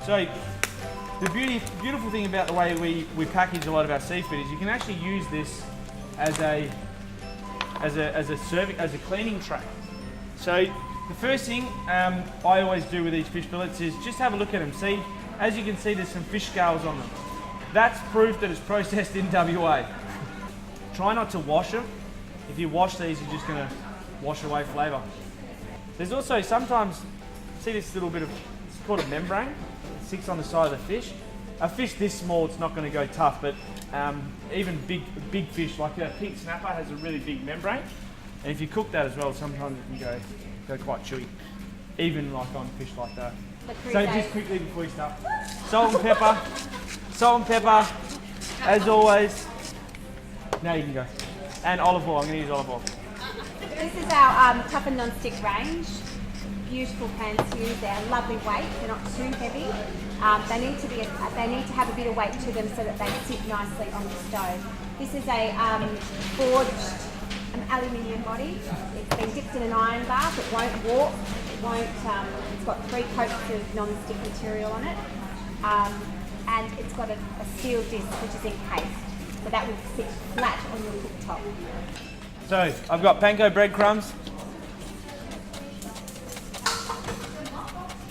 So the beautiful thing about the way we package a lot of our seafood is you can actually use this as a cleaning tray. So the first thing I always do with these fish fillets is just have a look at them. See, as you can see, there's some fish scales on them. That's proof that it's processed in WA. Try not to wash them. If you wash these, you're just going to wash away flavour. There's also sometimes, see this little bit of, it's called a membrane. It sits on the side of the fish. A fish this small, it's not going to go tough, but even big fish, like a pink snapper has a really big membrane. And if you cook that as well, sometimes it can go quite chewy. Even like on fish like that. So just quickly before you start, salt and pepper, as always. Now you can go. And olive oil, I'm going to use olive oil. This is our tough and non-stick range. Beautiful pans to use. They're a lovely weight. They're not too heavy. They need to have a bit of weight to them so that they sit nicely on the stove. This is a forged aluminium body. It's been dipped in an iron bath. It won't warp. It won't. It's got 3 coats of non-stick material on it, and it's got a steel disc which is encased, so that will sit flat on your cooktop. So I've got panko breadcrumbs.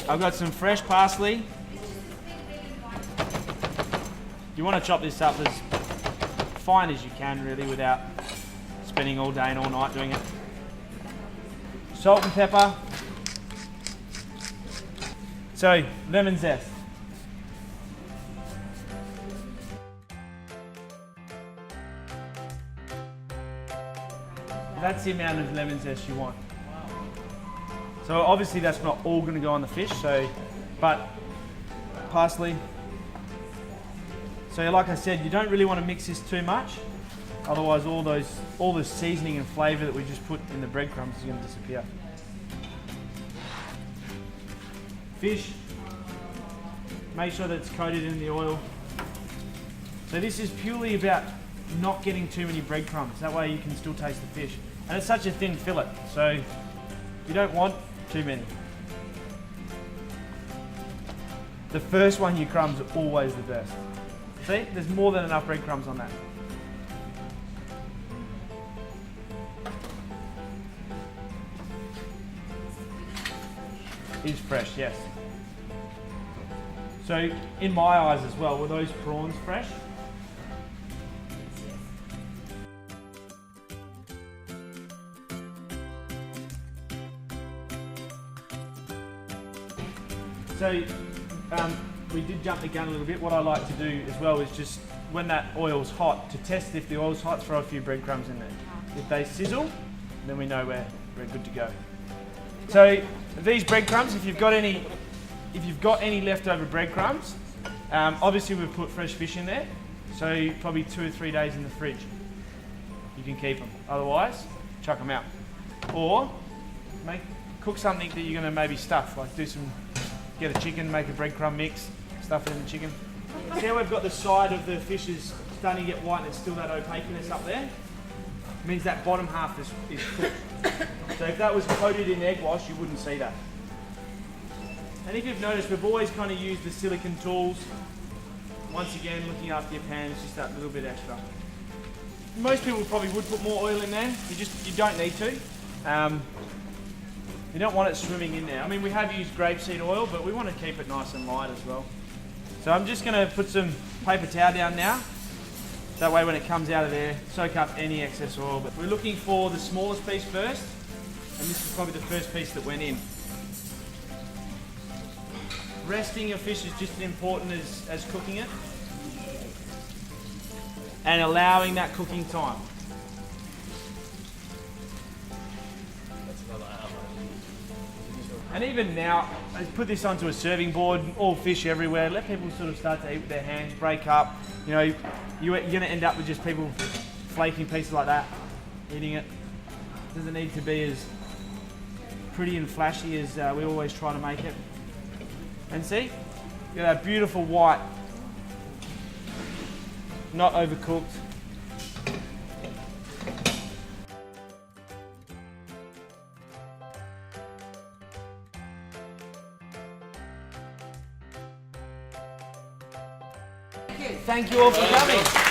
I've got some fresh parsley. You want to chop this up as fine as you can, really, without spending all day and all night doing it. Salt and pepper. So, lemon zest. That's the amount of lemon zest you want. So obviously that's not all going to go on the fish, but parsley. So like I said, you don't really want to mix this too much, otherwise all the seasoning and flavour that we just put in the breadcrumbs is going to disappear. Fish, make sure that it's coated in the oil. So this is purely about not getting too many breadcrumbs, that way you can still taste the fish. And it's such a thin fillet, so you don't want too many. The first one you crumbs are always the best. See, there's more than enough breadcrumbs on that. It's fresh, yes. So in my eyes as well, were those prawns fresh? So we did jump the gun a little bit. What I like to do as well is just, when that oil's hot, to test if the oil's hot, throw a few breadcrumbs in there. If they sizzle, then we know we're good to go. So these breadcrumbs, if you've got any leftover breadcrumbs, obviously we've put fresh fish in there, so probably 2 or 3 days in the fridge. You can keep them. Otherwise, chuck them out. Or cook something that you're going to maybe stuff, like get a chicken, make a breadcrumb mix, stuff it in the chicken. See how we've got the side of the fish is starting to get white and there's still that opaqueness up there? It means that bottom half is cooked. So if that was coated in egg wash, you wouldn't see that. And if you've noticed, we've always kind of used the silicone tools. Once again, looking after your pan, it's just that little bit extra. Most people probably would put more oil in there. You don't need to. You don't want it swimming in there. I mean, we have used grapeseed oil, but we want to keep it nice and light as well. So I'm just going to put some paper towel down now. That way when it comes out of there, soak up any excess oil. But we're looking for the smallest piece first, and this is probably the first piece that went in. Resting your fish is just as important as cooking it. And allowing that cooking time. And even now, I put this onto a serving board, all fish everywhere, let people sort of start to eat with their hands, break up. You know, you're going to end up with just people flaking pieces like that, eating it. It doesn't need to be as pretty and flashy as we always try to make it. And see, you got that beautiful white, not overcooked. you. Thank you all for coming.